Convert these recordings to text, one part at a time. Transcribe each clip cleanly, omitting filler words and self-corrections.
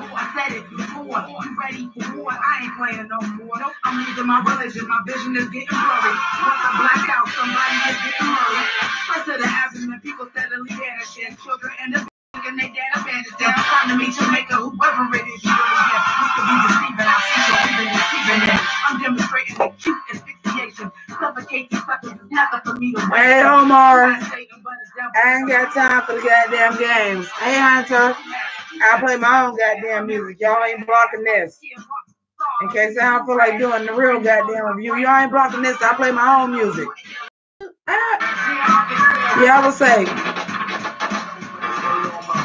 I said it before. You ready for war? I ain't playing no more. I'm losing my religion. My vision is getting blurry. When I black out, somebody is getting murdered. First of the abdomen, people steadily vanishing. Children and the and they dad abandoned down. Time to meet Jamaica, whoever it is you really get. You could be deceiving. I see you even deceiving it. I'm demonstrating acute asphyxiation. Suffocating suckers is nothing for me to wait. Hey, Omar. I ain't got time for the goddamn games. Hey, Hunter. I play my own goddamn music. Y'all ain't blocking this. In case I don't feel like doing the real goddamn review, y'all ain't blocking this. I play my own music. Yeah, I would say,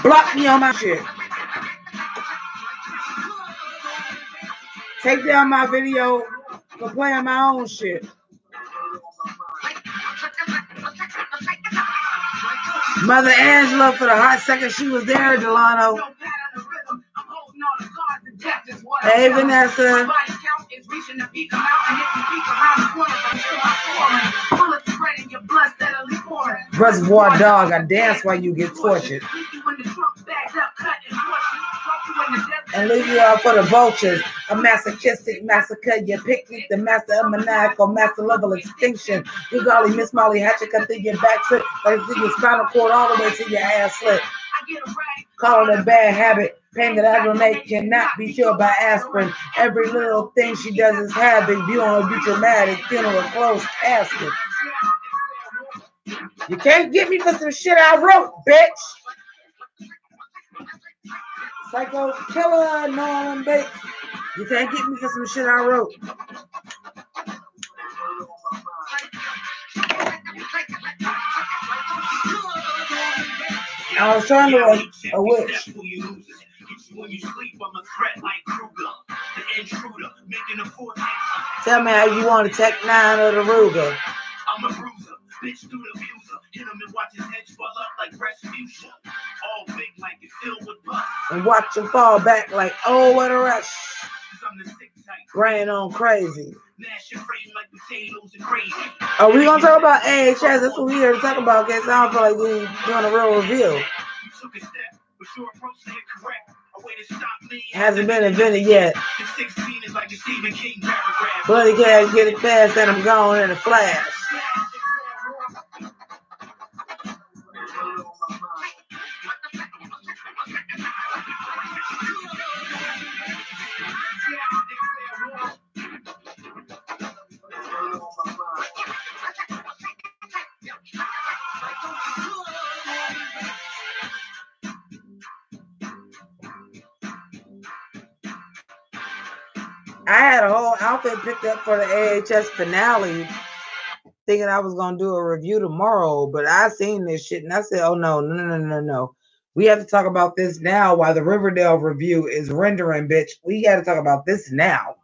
block me on my shit. Take down my video for playing my own shit. Mother Angela, for the hot second she was there, Delano. Hey, Vanessa. Reservoir dog, I dance while you get tortured. And leave you out for the vultures. A masochistic massacre, you picnic, the master of maniacal, master level extinction. You golly, Miss Molly Hatchet, cut through your back slip, like through your spinal cord all the way to your ass slip. Call it a bad habit. Pain that I donate cannot be cured by aspirin. Every little thing she does is havoc. View on her be dramatic. Funeral close casket. You can't get me for some shit I wrote, bitch. Psycho killer, Norman Bates. You can't get me for some shit I wrote. I was trying to like a witch. Tell me how you want to Tech 9 or the Ruger. I'm a bruiser, bitch through the abuser. Hit him and watch his head swell up like retribution. All big like it's filled with bust. And watch him fall back like, oh, what a rush. Brain on crazy. Are we gonna talk about AHS? That's what we're here to talk about. Cause I don't feel like we're doing a real review. Hasn't been invented yet. Bloody cash, get it fast, and I'm gone in a flash. I had a whole outfit picked up for the AHS finale, thinking I was going to do a review tomorrow, but I seen this shit and I said, oh, no. We have to talk about this now while the Riverdale review is rendering, bitch. We got to talk about this now.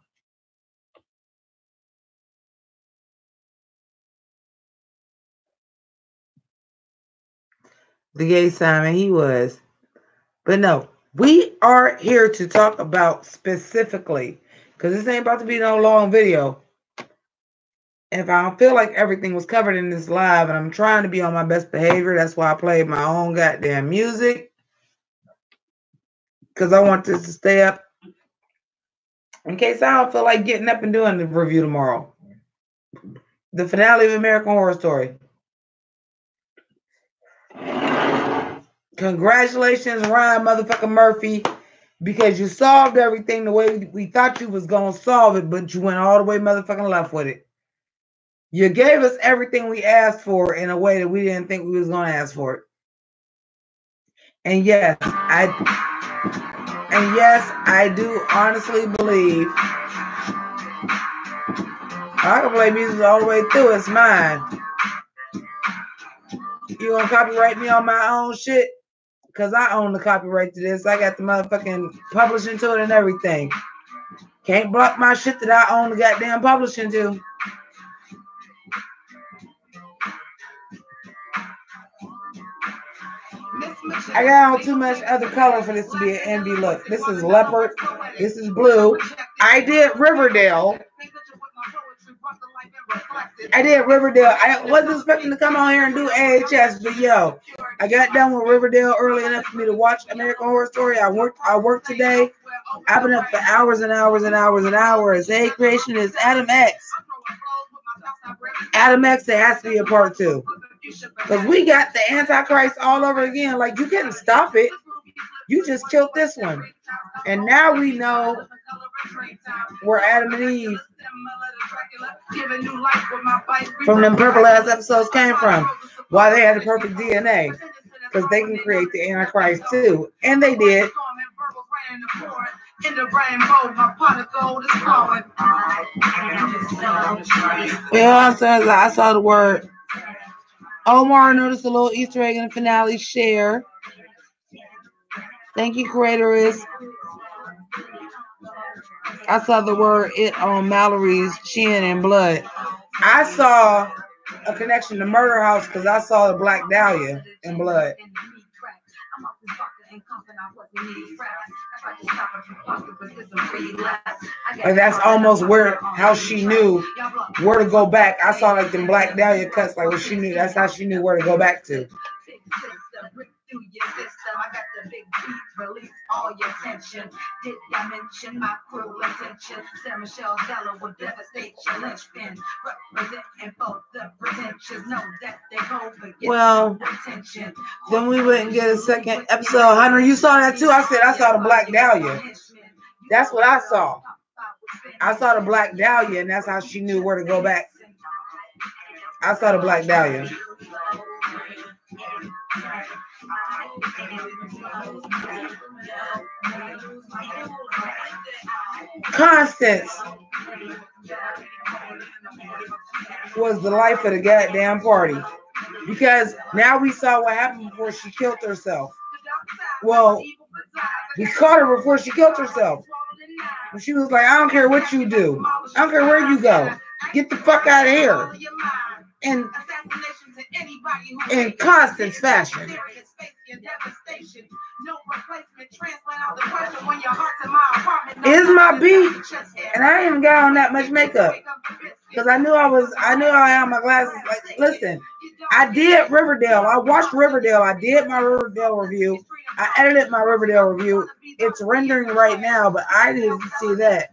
The gay Simon, he was. But no, we are here to talk about specifically, because this ain't about to be no long video. If I don't feel like everything was covered in this live, and I'm trying to be on my best behavior, that's why I played my own goddamn music. Because I want this to stay up in case I don't feel like getting up and doing the review tomorrow. The finale of American Horror Story. Congratulations, Ryan motherfucking Murphy, because you solved everything the way we thought you was going to solve it, but you went all the way motherfucking left with it. You gave us everything we asked for in a way that we didn't think we was going to ask for it. And yes, I do honestly believe I can play music all the way through. It's mine. You gonna copyright me on my own shit? Because I own the copyright to this. I got the motherfucking publishing to it and everything. Can't block my shit that I own the goddamn publishing to. I got on too much other color for this to be an NB look. This is leopard. This is blue. I did Riverdale. I did Riverdale. I wasn't expecting to come on here and do AHS, but yo, I got done with Riverdale early enough for me to watch American Horror Story. I worked today. I've been up for hours and hours and hours and hours. Hey, creation is Adam X. Adam X, there has to be a part 2. Because we got the Antichrist all over again. Like, you couldn't stop it. You just killed this one. And now we know where Adam and Eve from them purple ass episodes came from. Why they had the perfect DNA. Because they can create the Antichrist too. And they did. Yeah, I saw the word. Omar noticed a little Easter egg in the finale. Share. Thank you, creatoress. I saw the word it on Mallory's chin and blood. I saw a connection to Murder House because I saw the Black Dahlia in blood. Like that's almost how she knew where to go back. I saw like the Black Dahlia cuts, like what she knew. That's how she knew where to go back to. I got the big beat, release all your tension. Did I mention my cruel intention? Sarah Michelle Della will devastate your linchpin. Representing both the pretentious. Know that they go for well, attention. Then we wouldn't get a second episode. Hunter, you saw that too? I said I saw the Black Dahlia. That's what I saw. I saw the Black Dahlia, and that's how she knew where to go back. I saw the Black Dahlia. Constance was the life of the goddamn party because now we saw what happened before she killed herself. Well, we caught her before she killed herself. And she was like, I don't care what you do. I don't care where you go. Get the fuck out of here. And in Constance fashion. Is my beat, and I ain't even got on that much makeup because I knew I had my glasses. Like, listen, I did Riverdale. I watched Riverdale. I did my Riverdale review. I edited my Riverdale review. It's rendering right now, but I didn't see that.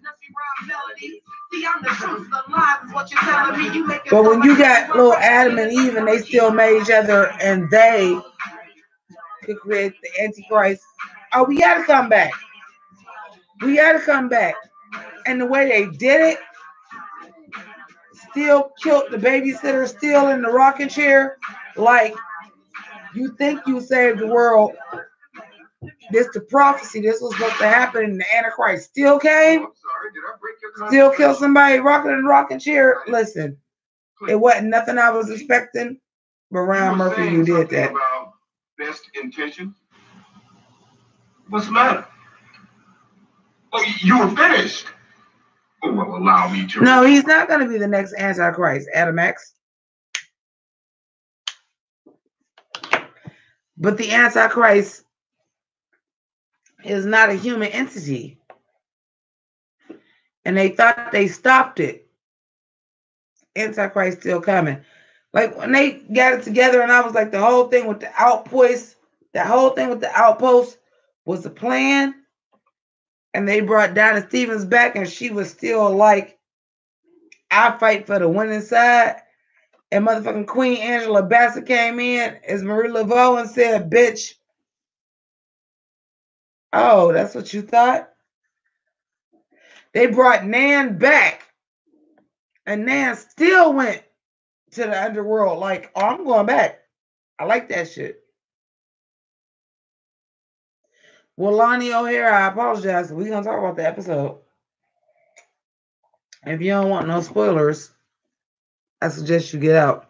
But when you got little Adam and Eve and they still made each other and they could create the Antichrist, oh, we got to come back. We got to come back. And the way they did it, still killed the babysitter, still in the rocking chair, like you think you saved the world. This the prophecy. This was supposed to happen, and the Antichrist still came. Still killed somebody rocking in the rocking chair. Listen, it wasn't nothing I was expecting, but Ryan Murphy, you did that. Best intention. What's the matter? Oh, you were finished. Oh, well, allow me to. No, he's not going to be the next Antichrist, Adam X. But the Antichrist is not a human entity. And they thought they stopped it. Antichrist still coming. Like when they got it together and I was like, the whole thing with the outpost, was a plan. And they brought Donna Stevens back and she was still like, I fight for the winning side. And motherfucking Queen Angela Bassett came in as Marie Laveau and said, bitch. Oh, that's what you thought? They brought Nan back. And Nan still went to the underworld like, oh, I'm going back. I like that shit. Well, Lonnie O'Hara, I apologize. We're going to talk about the episode. If you don't want no spoilers, I suggest you get out.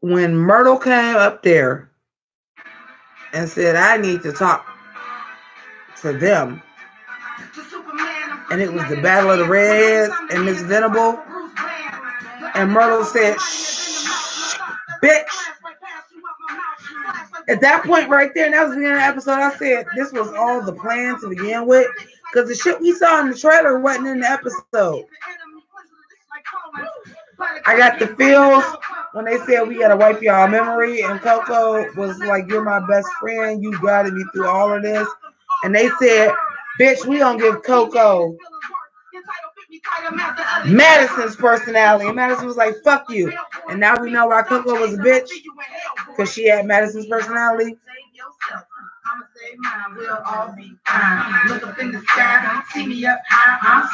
When Myrtle came up there and said, I need to talk to them, and it was the Battle of the Redheads and Miss Venable, and Myrtle said, shh, bitch. At that point right there, and that was the beginning of the episode, I said this was all the plan to begin with. Because the shit we saw in the trailer wasn't in the episode. I got the feels when they said we gotta wipe y'all memory, and Coco was like, "You're my best friend. You guided me through all of this." And they said, "Bitch, we don't give Coco Madison's personality." And Madison was like, "Fuck you." And now we know why Coco was a bitch, because she had Madison's personality. I'ma save mine, we'll all be fine. Look up in the sky, see me up high. I'm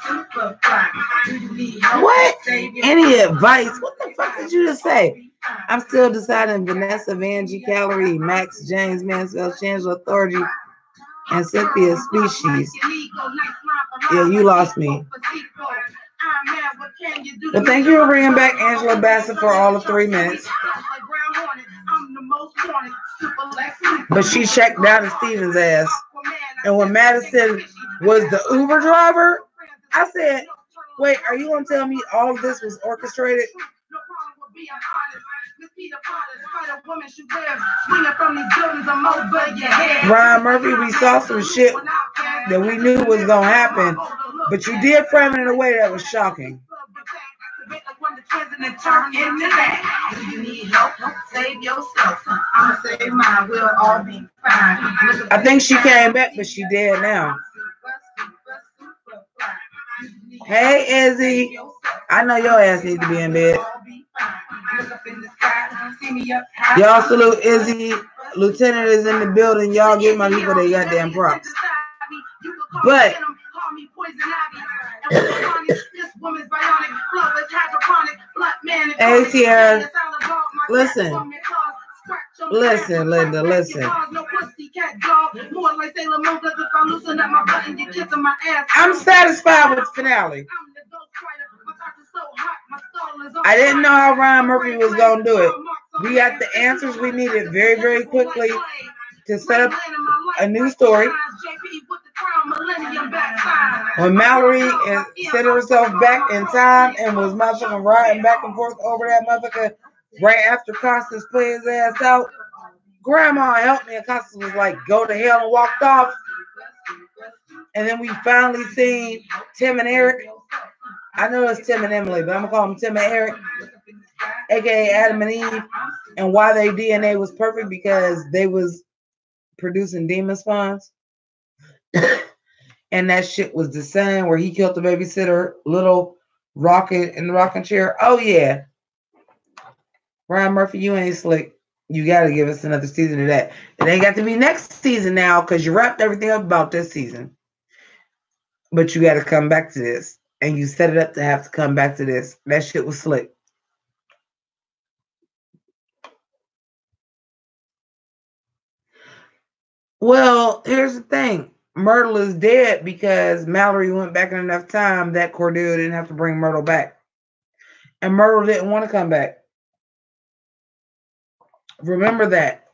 super fly. Do you need help? What? Any advice? What the fuck did you just say? I'm still deciding Vanessa, Vanjie, Calorie, Max, James, Mansfield, Shangela, Authority, and Cynthia Species. Yeah, you lost me. Well, thank you for bringing back Angela Bassett for all of 3 minutes. But she checked out of Steven's ass. And when Madison was the Uber driver, I said, wait, are you going to tell me all of this was orchestrated? Ryan Murphy, we saw some shit that we knew was going to happen, but you did frame it in a way that was shocking. You need help? Save yourself. I'ma save mine. We'll all be fine. I think she came back, but she dead now. Hey, Izzy. I know your ass needs to be in bed. Y'all salute Izzy. Lieutenant is in the building. Y'all give my people their goddamn props. But hey, Sierra, listen, Linda, listen. I'm satisfied with the finale. I didn't know how Ryan Murphy was going to do it. We got the answers we needed very, very quickly to set up a new story. When Mallory set herself back in time and was motherfucking riding back and forth over that motherfucker right after Constance played his ass out, Grandma helped me, and Constance was like, go to hell, and walked off. And then we finally seen Tim and Eric. I know it's Tim and Emily, but I'm gonna call them Tim and Eric, aka Adam and Eve. And why their DNA was perfect, because they was producing demon spawns. And that shit was the same where he killed the babysitter, little Rocket in the rocking chair. Oh yeah. Ryan Murphy, you ain't slick. You gotta give us another season of that. It ain't got to be next season now, because you wrapped everything up about this season. But you gotta come back to this. And you set it up to have to come back to this. That shit was slick. Well, here's the thing. Myrtle is dead because Mallory went back in enough time that Cordelia didn't have to bring Myrtle back. And Myrtle didn't want to come back. Remember that.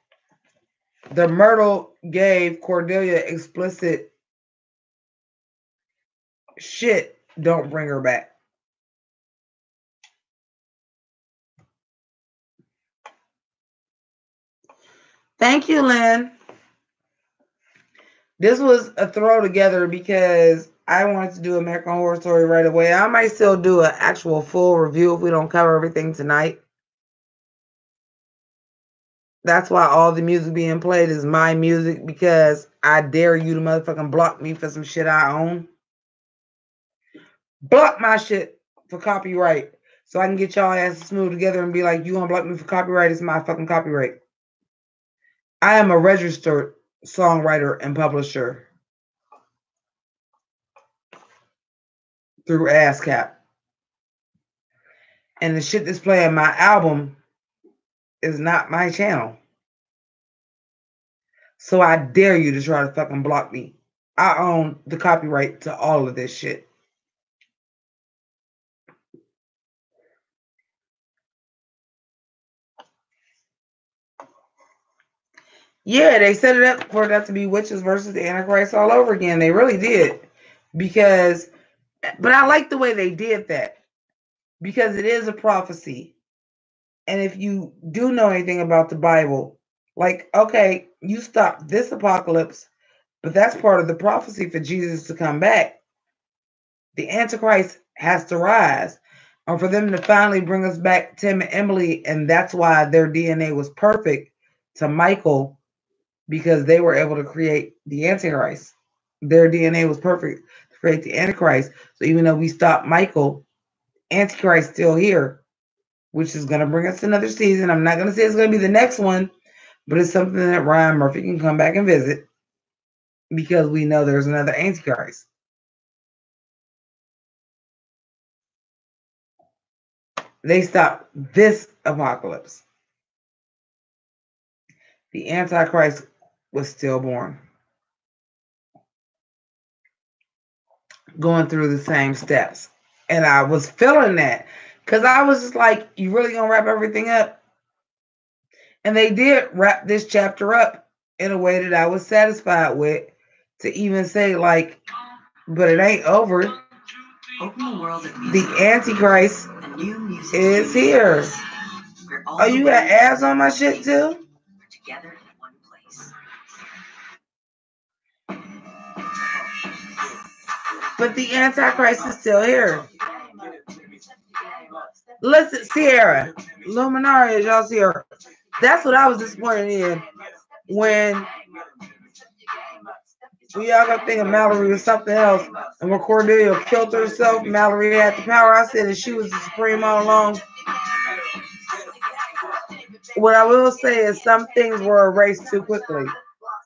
The Myrtle gave Cordelia explicit shit. Don't bring her back. Thank you, Lynn. This was a throw together because I wanted to do American Horror Story right away. I might still do an actual full review if we don't cover everything tonight. That's why all the music being played is my music, because I dare you to motherfucking block me for some shit I own. Block my shit for copyright so I can get y'all asses smooth together and be like, you gonna block me for copyright? It's my fucking copyright. I am a registered songwriter and publisher through ASCAP. And the shit that's playing my album is not my channel. So I dare you to try to fucking block me. I own the copyright to all of this shit. Yeah, they set it up for that to be witches versus the Antichrist all over again. They really did. But I like the way they did that. Because it is a prophecy. And if you do know anything about the Bible, like, okay, you stop this apocalypse, but that's part of the prophecy for Jesus to come back. The Antichrist has to rise, or for them to finally bring us back Tim and Emily, and that's why their DNA was perfect to Michael, because they were able to create the Antichrist. Their DNA was perfect to create the Antichrist. So even though we stopped Michael, Antichrist still here, which is going to bring us another season. I'm not going to say it's going to be the next one, but it's something that Ryan Murphy can come back and visit, because we know there's another Antichrist. They stopped this apocalypse. The Antichrist was still born, going through the same steps. And I was feeling that, because I was just like, you really going to wrap everything up? And they did wrap this chapter up in a way that I was satisfied with, to even say, like, but it ain't over. Open the world of The Antichrist is here. Oh, you got ads on my shit too? Together in one place. But the Antichrist is still here. Listen, Sierra, Luminaria, y'all see her. That's what I was disappointed in, when we all got to think of Mallory was something else, and when Cordelia killed herself, Mallory had the power. I said that she was the supreme all along. What I will say is some things were erased too quickly.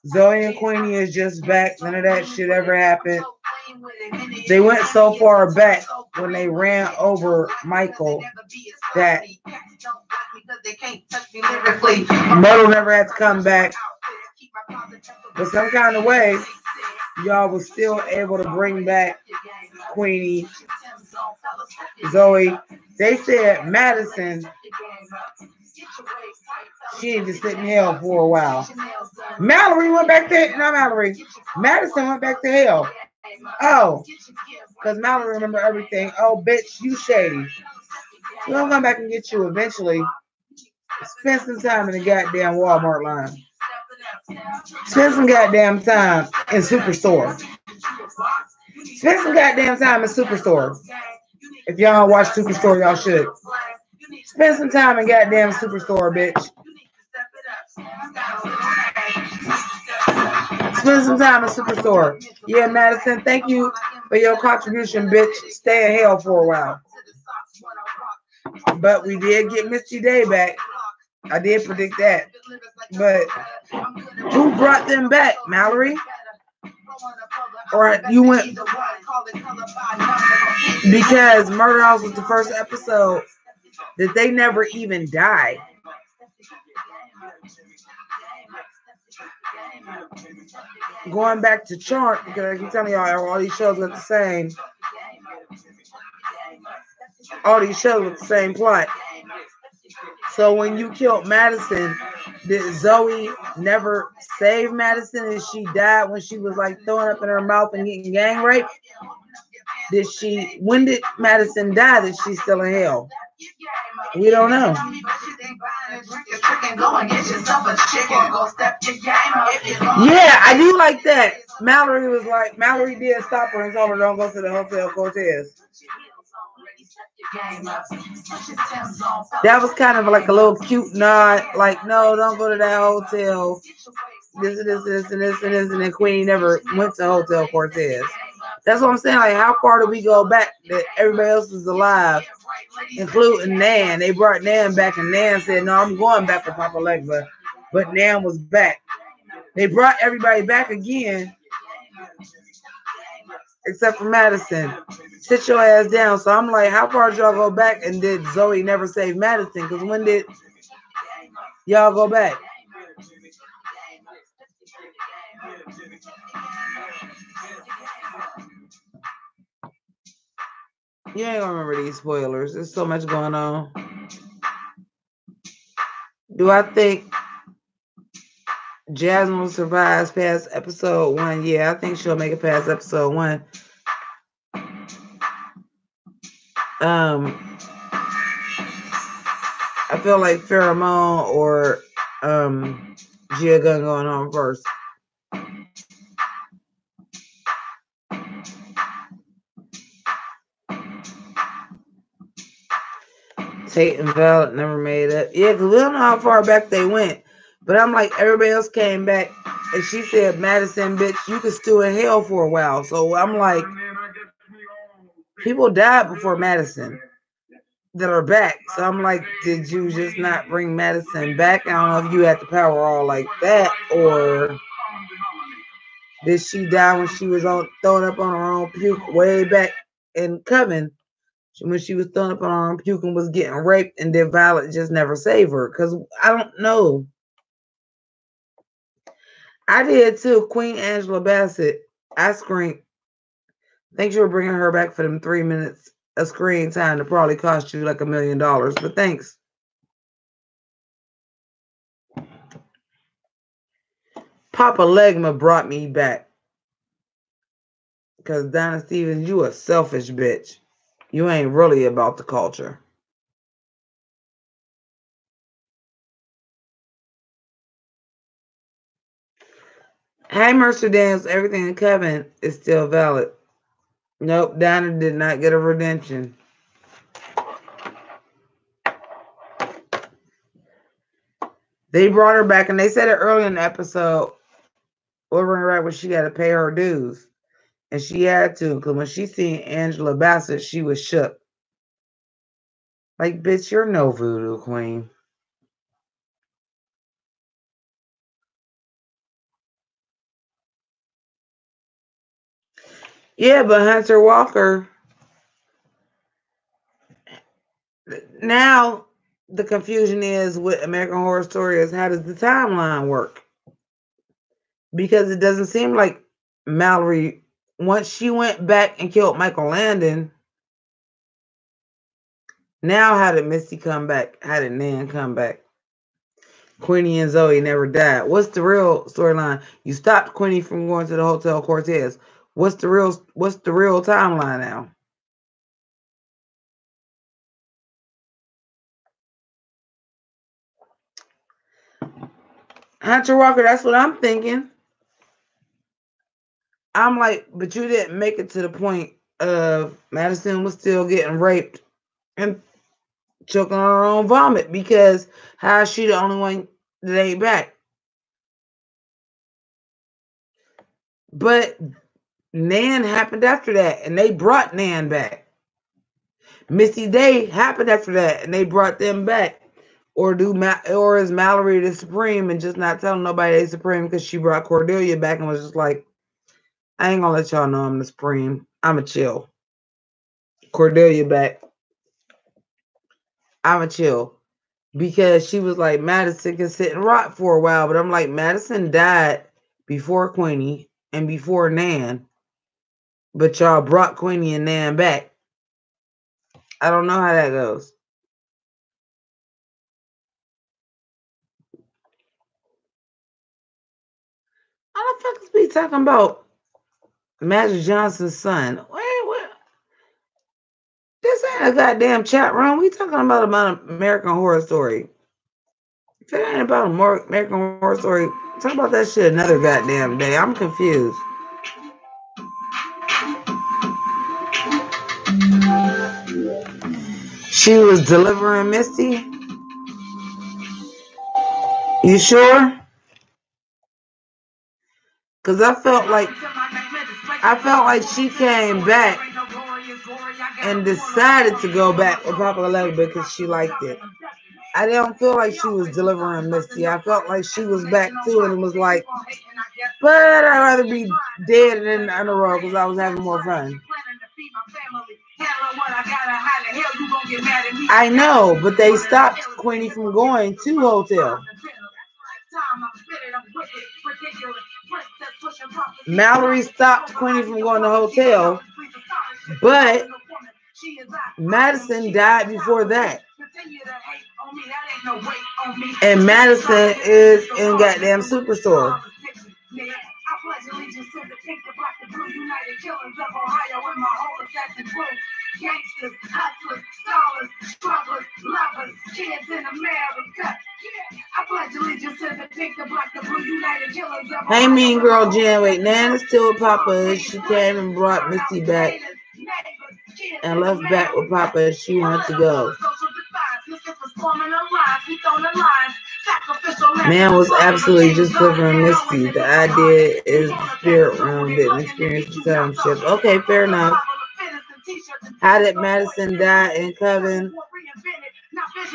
Zoe and Queenie is just back. None of that shit ever happened. They went so far back when they ran over Michael that Myrtle never had to come back. But some kind of way, y'all was still able to bring back Queenie, Zoe. They said Madison, she had to sit in hell for a while. Mallory went back to, not Mallory, Madison went back to hell. Oh, because Mallory remember everything. Oh, bitch, you shady. We're going to come back and get you eventually. Spend some time in the goddamn Walmart line. Spend some goddamn time in Superstore. Spend some goddamn time in Superstore. If y'all don't watch Superstore, y'all should. Spend some time in goddamn Superstore, bitch. Spend some time in Superstore. Yeah, Madison, thank you for your contribution, bitch. Stay in hell for a while. But we did get Misty Day back. I did predict that. But who brought them back, Mallory? Or you went, because Murder House was the first episode that they never even died. Going back to Chart, because I keep telling y'all, all these shows look the same. All these shows with the same plot. So when you killed Madison, did Zoe never save Madison, and she died when she was like throwing up in her mouth and getting gang raped? Did she? When did Madison die? That she's still in hell? We don't know. Yeah, I do like that. Mallory was like, Mallory did stop her and told her don't go to the Hotel Cortez. That was kind of like a little cute nod, like, no, don't go to that hotel. This and this and this and this, and then Queenie never went to Hotel Cortez. That's what I'm saying. Like, how far do we go back that everybody else is alive, including Nan? They brought Nan back, and Nan said, no, I'm going back for Papa Legba. But Nan was back. They brought everybody back again, except for Madison. Sit your ass down. So I'm like, how far did y'all go back? And did Zoe never save Madison? Because when did y'all go back? You ain't gonna remember these spoilers. There's so much going on. Do I think Jasmine survives past episode 1? Yeah, I think she'll make it past episode 1. I feel like Pheromone or Gia Gun going on first. Tate and Valid never made it. Yeah, because we don't know how far back they went. But I'm like, everybody else came back. And she said, Madison, bitch, you could stew in hell for a while. So I'm like, people died before Madison that are back. So I'm like, did you just not bring Madison back? I don't know if you had the power all like that, or did she die when she was throwing up on her own puke way back in Coven? When she was throwing up on her own puke and was getting raped, and then Violet just never saved her? Because I don't know. I did too. Queen Angela Bassett. I screamed. Thanks for bringing her back for them 3 minutes of screen time that probably cost you like $1 million. But thanks. Papa Legma brought me back. Because Donna Stevens, you a selfish bitch. You ain't really about the culture. Hey, Mercer Daniels, everything in Kevin is still valid. Nope, Donna did not get a redemption. They brought her back, and they said it early in the episode. Over right when she got to pay her dues. And she had to, because when she seen Angela Bassett, she was shook. Like, bitch, you're no voodoo queen. Yeah, but Hunter Walker, now the confusion is with American Horror Story is how does the timeline work? Because it doesn't seem like Mallory, once she went back and killed Michael Landon, now how did Misty come back? How did Nan come back? Queenie and Zoe never died. What's the real storyline? You stopped Queenie from going to the Hotel Cortez. What's the real timeline now? Hunter Walker, that's what I'm thinking. I'm like, but you didn't make it to the point of Madison was still getting raped and choking on her own vomit, because how is she the only one that ain't back? But Nan happened after that, and they brought Nan back. Missy Day happened after that, and they brought them back. Or is Mallory the Supreme and just not telling nobody they Supreme because she brought Cordelia back and was just like, I ain't gonna let y'all know I'm the Supreme. I'ma chill. Cordelia back. I'ma chill. Because she was like, Madison can sit and rot for a while. But I'm like, Madison died before Queenie and before Nan. But y'all brought Queenie and Nan back. I don't know how that goes. How the fuck is we talking about Magic Johnson's son? What? This ain't a goddamn chat room. We talking about American Horror Story. If it ain't about American Horror Story, talk about that shit another goddamn day. I'm confused. She was delivering Misty? You sure? Because I felt like she came back and decided to go back with Papa Legba because she liked it. I don't feel like she was delivering Misty. I felt like she was back too and was like, but I'd rather be dead and in the underworld because I was having more fun. I know, but they stopped Queenie from going to Hotel. Mallory stopped Queenie from going to Hotel, but Madison died before that. And Madison is in goddamn Superstore. Gangsters, hustlers, stallers, strugglers, lovers, kids in America. I pledge allegiance to the pink, the black, the blue, united killers of Hey, mean girl Jen. Wait, Nana's still with Papa. She came and brought Missy back and left back with Papa as she wanted to go. Man was absolutely just delivering Misty. The idea is the spirit realm didn't experience the time shift. Okay, fair enough. How did Madison die in Coven?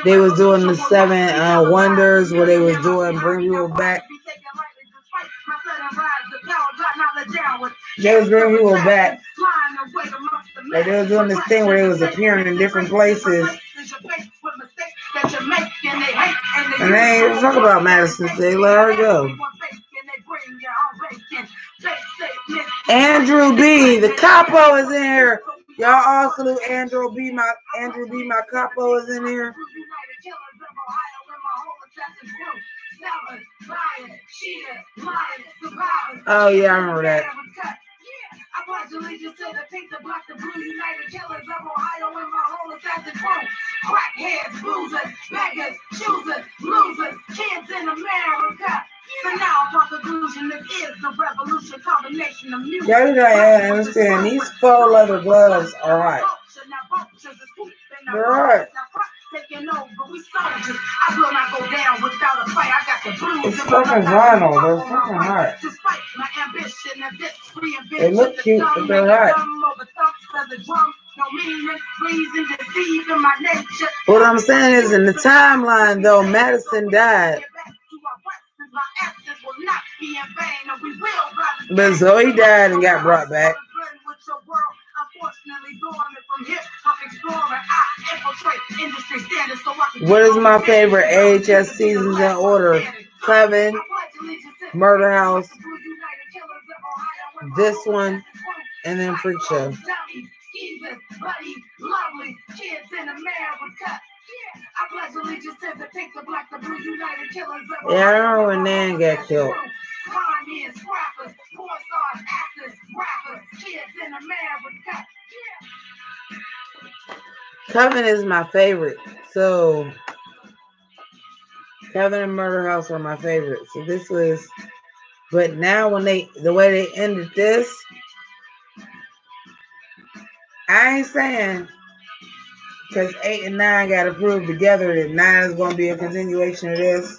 They was doing the 7 wonders where they was doing bring people back. They was bringing people back. Like they was doing this thing where they was appearing in different places. And they ain't even talk about Madison. They let her go. Andrew B. The capo is in here. Y'all all salute Andrew B. My capo is in here. Oh yeah, I remember that. I pledge allegiance to the pink, the black, the blue, united killers of Ohio and my whole assassin crew. Crackheads, boozers, beggars, choosers, losers, kids in America. So now, upon conclusion, this is the revolution combination of music. Y'all gotta understand, these faux leather gloves are hot. They're hot. It's fucking vinyl. They're fucking hot. They look cute, but they're hot. What I'm saying is, in the timeline, though, Madison died. But Zoe died and got brought back. What is my favorite AHS seasons in order? Coven, Murder House, this one, and then Freak Show. Yeah, I remember when Nan got killed. Coven is my favorite. So Coven and Murder House are my favorite. So this was, but now when the way they ended this, I ain't saying because 8 and 9 got approved together that 9 is going to be a continuation of this.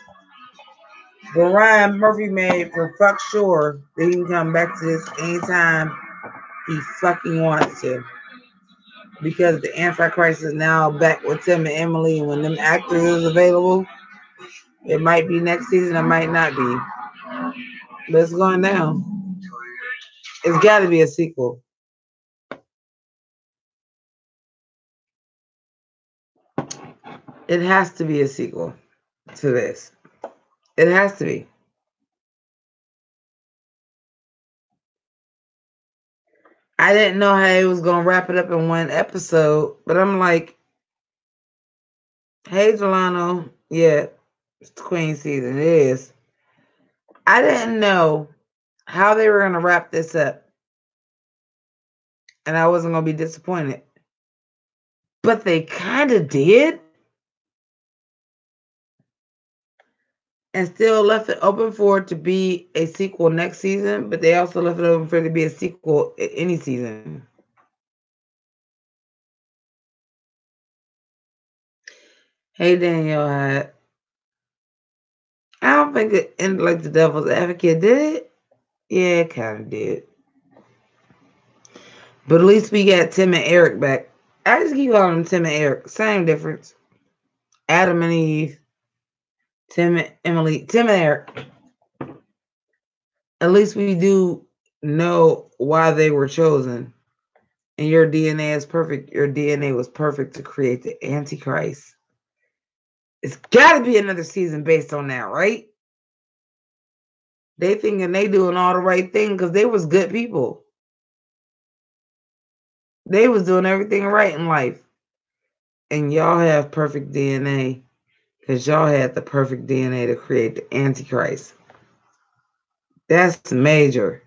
But Ryan Murphy made for fuck sure that he can come back to this anytime he fucking wants to. Because the Antichrist is now back with Tim and Emily, and when them actors is available, it might be next season, it might not be. But it's going down. It's got to be a sequel. It has to be a sequel to this. It has to be. I didn't know how it was going to wrap it up in one episode, but I'm like, hey, Delano, yeah, it's the Queen season. It is. I didn't know how they were going to wrap this up, and I wasn't going to be disappointed. But they kind of did. And still left it open for it to be a sequel next season, but they also left it open for it to be a sequel any season. Hey, Danielle Hyde. I don't think it ended like the Devil's Advocate, did it? Yeah, it kind of did. But at least we got Tim and Eric back. I just keep calling them Tim and Eric. Same difference. Adam and Eve. Tim and Emily. Tim and Eric. At least we do know why they were chosen. And your DNA is perfect. Your DNA was perfect to create the Antichrist. It's got to be another season based on that, right? They thinking they doing all the right thing because they was good people. They was doing everything right in life. And y'all have perfect DNA because y'all had the perfect DNA to create the Antichrist. That's major.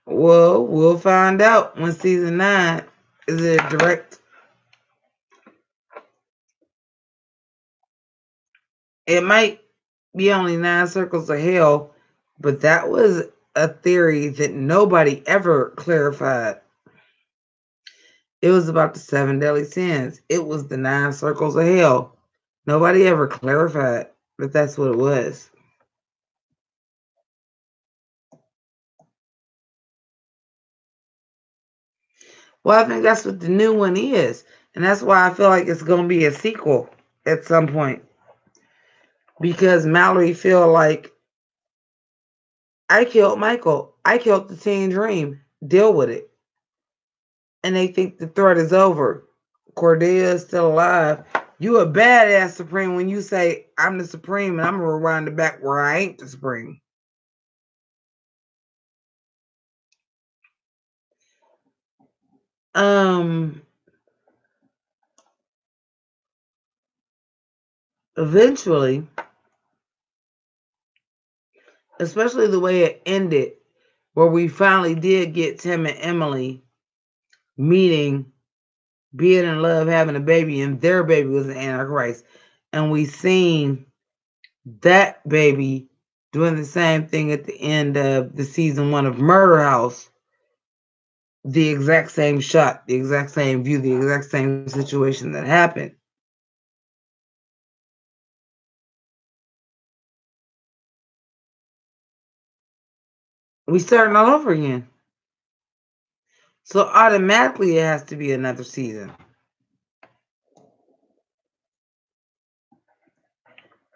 Well, we'll find out when season 9 is it direct. It might be only 9 circles of hell, but that was a theory that nobody ever clarified. It was about the 7 deadly sins. It was the 9 circles of hell. Nobody ever clarified that that's what it was. Well, I think that's what the new one is. And that's why I feel like it's going to be a sequel at some point. Because Mallory feel like, I killed Michael. I killed the teen dream. Deal with it. And they think the threat is over. Cordelia is still alive. You a badass Supreme when you say, I'm the Supreme, and I'm going to rewind it back where I ain't the Supreme. Eventually, especially the way it ended, where we finally did get Tim and Emily meeting, being in love, having a baby, and their baby was an Antichrist. And we seen that baby doing the same thing at the end of the season 1 of Murder House. The exact same shot, the exact same view, the exact same situation that happened. We starting all over again. So automatically it has to be another season.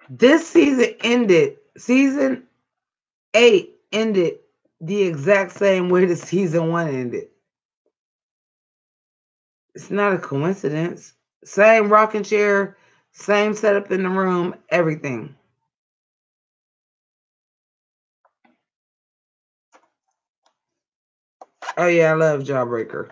This season ended, season 8 ended the exact same way the season 1 ended. It's not a coincidence. Same rocking chair, same setup in the room, everything. Oh yeah, I love Jawbreaker.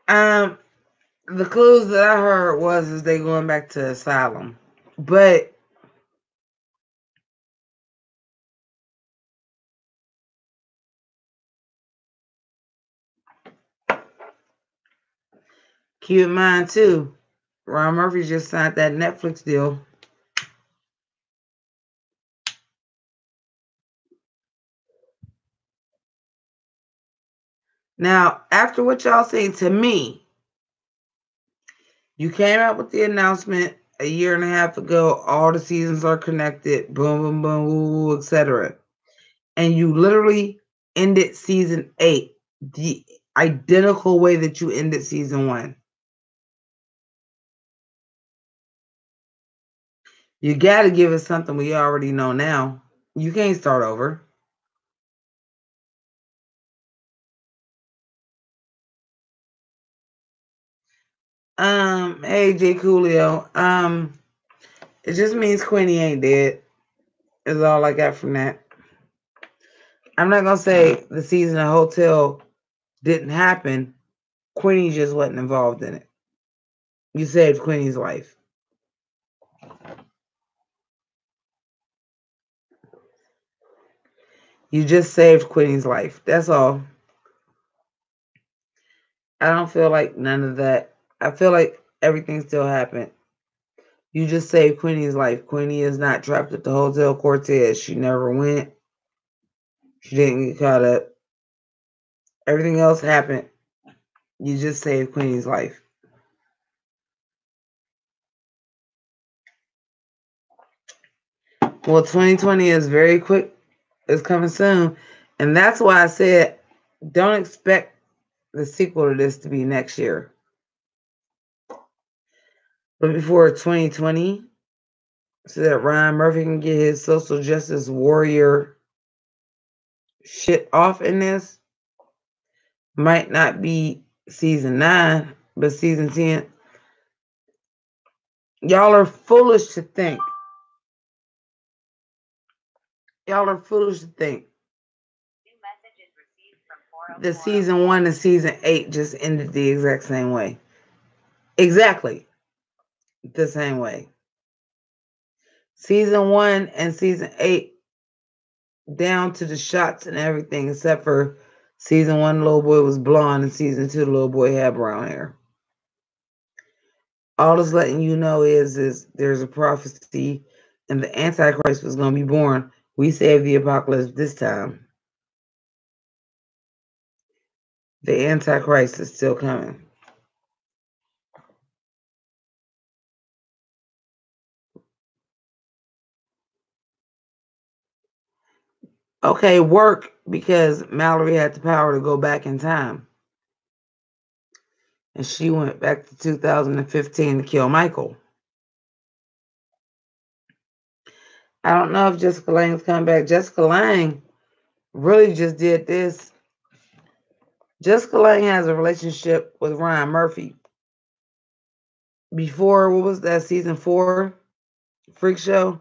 The clues that I heard is they going back to Asylum. But keep in mind too, Ron Murphy just signed that Netflix deal. Now, after what y'all saying to me, you came out with the announcement a year and a half ago, all the seasons are connected, boom, boom, boom, woo, woo, etc. And you literally ended season 8 the identical way that you ended season 1. You got to give us something we already know now. You can't start over. Hey, J. Coolio. It just means Queenie ain't dead. Is all I got from that. I'm not gonna say the season of Hotel didn't happen. Queenie just wasn't involved in it. You saved Queenie's life. You just saved Queenie's life. That's all. I don't feel like none of that. I feel like everything still happened. You just saved Queenie's life. Queenie is not trapped at the Hotel Cortez. She never went. She didn't get caught up. Everything else happened. You just saved Queenie's life. Well, 2020 is very quick. It's coming soon. And that's why I said don't expect the sequel to this to be next year. But before 2020, so that Ryan Murphy can get his social justice warrior shit off in this, might not be season 9, but season 10. Y'all are foolish to think. Y'all are foolish to think the season 1 and season 8 just ended the exact same way. Exactly the same way. Season 1 and season 8, down to the shots and everything, except for season 1, the little boy was blonde, and season 2, the little boy had brown hair. All it's letting you know is there's a prophecy, and the Antichrist was going to be born. We saved the apocalypse this time. The Antichrist is still coming. Okay, work, because Mallory had the power to go back in time. And she went back to 2015 to kill Michael. I don't know if Jessica Lange's coming back. Jessica Lange really just did this. Jessica Lange has a relationship with Ryan Murphy. Before, what was that, season 4 Freak Show?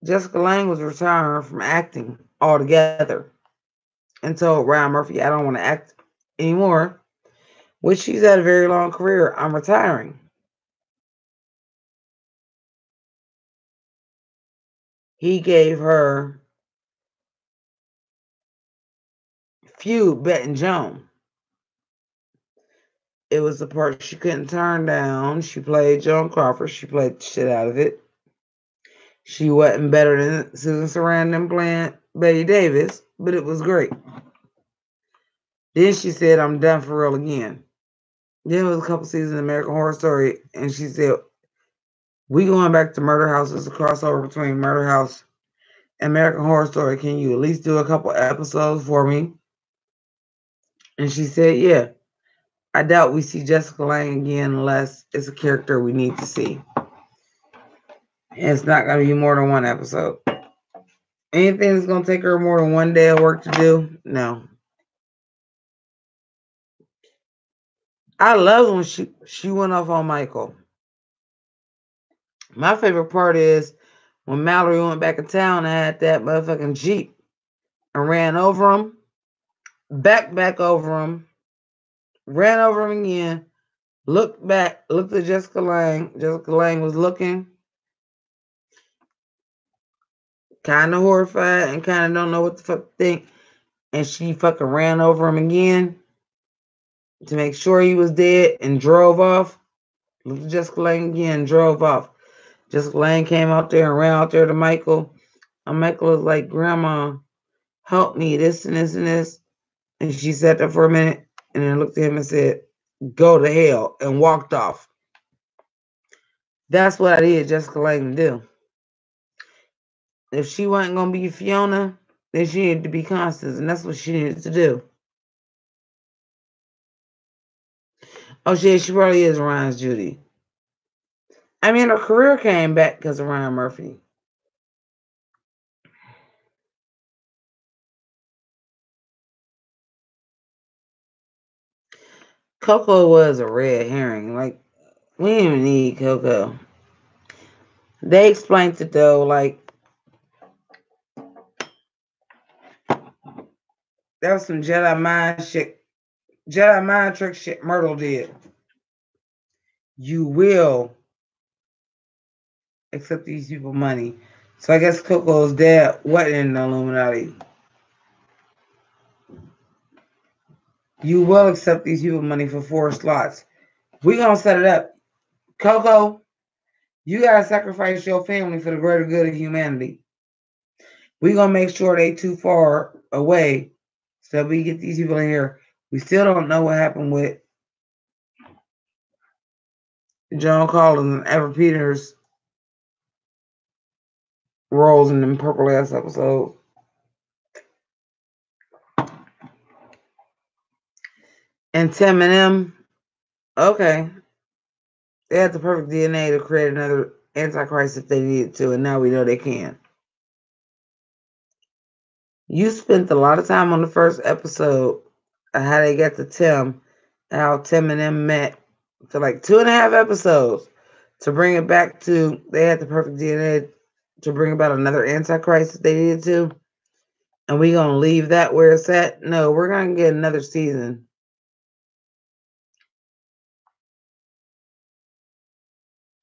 Jessica Lange was retiring from acting altogether and told Ryan Murphy, I don't want to act anymore, which she's had a very long career. I'm retiring. He gave her Feud, Bet and Joan. It was the part she couldn't turn down. She played Joan Crawford. She played the shit out of it. She wasn't better than Susan Sarandon playing Betty Davis, but it was great. Then she said, I'm done for real again. Then it was a couple seasons of American Horror Story, and she said, we going back to Murder House. It's a crossover between Murder House and American Horror Story. Can you at least do a couple episodes for me? And she said, yeah. I doubt we see Jessica Lange again unless it's a character we need to see. And it's not going to be more than one episode. Anything that's going to take her more than one day of work to do? No. I love when she went off on Michael. My favorite part is when Mallory went back in town and had that motherfucking Jeep and ran over him, back over him, ran over him again, looked back, looked at Jessica Lange. Jessica Lange was looking kind of horrified and kind of don't know what the fuck to think. And she fucking ran over him again to make sure he was dead and drove off. Looked at Jessica Lange again and drove off. Jessica Lange came out there and ran out there to Michael. And Michael was like, Grandma, help me, this and this and this. And she sat there for a minute and then looked at him and said, go to hell, and walked off. That's what I did Jessica Lange to do. If she wasn't going to be Fiona, then she needed to be Constance, and that's what she needed to do. Oh, shit, she probably is Ryan's Judy. I mean, her career came back because of Ryan Murphy. Coco was a red herring. Like, we didn't even need Coco. They explained it, though, like, that was some Jedi mind trick shit Myrtle did. You will accept these people money. So I guess Coco's dad wasn't in the Illuminati. You will accept these people money for 4 slots. We're going to set it up. Coco, you got to sacrifice your family for the greater good of humanity. We're going to make sure they too far away so we get these people in here. We still don't know what happened with Joan Collins and Ever Peters' roles in the Purple Ass episode. And Tim and them, okay. They had the perfect DNA to create another Antichrist if they needed to, and now we know they can. You spent a lot of time on the first episode of how they got to Tim, how Tim and them met for like 2.5 episodes to bring it back to they had the perfect DNA to bring about another Antichrist if they needed to. And we gonna leave that where it's at? No, we're gonna get another season.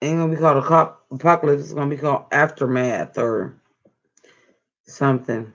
Ain't gonna be called apocalypse. It's gonna be called aftermath or something.